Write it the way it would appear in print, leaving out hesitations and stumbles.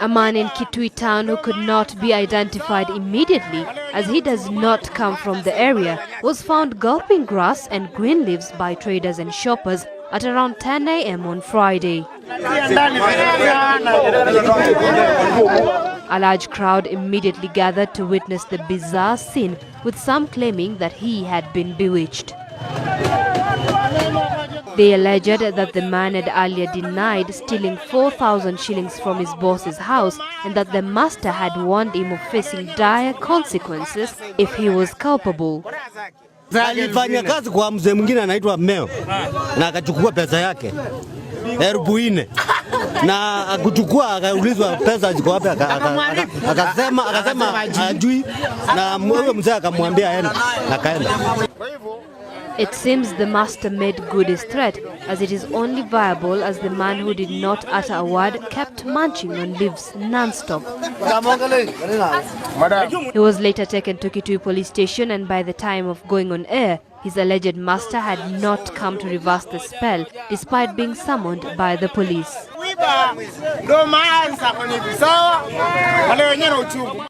A man in Kitui town who could not be identified immediately, as he does not come from the area, was found gulping grass and green leaves by traders and shoppers at around 10 a.m. on Friday. A large crowd immediately gathered to witness the bizarre scene, with some claiming that he had been bewitched. They alleged that the man had earlier denied stealing 4,000 shillings from his boss's house and that the master had warned him of facing dire consequences if he was culpable. Alifanya kazi kwa mzee mwingine anaitwa Meo na akachukua pesa yake 4,000 na akuchukua akaulizwa pesa ziko wapi, akasema hajui, na huyo mzee akamwambia aende, akaenda. It seems the master made good his threat, as it is only viable as the man who did not utter a word kept munching on leaves non-stop. He was later taken to Kitui police station, and by the time of going on air, his alleged master had not come to reverse the spell, despite being summoned by the police.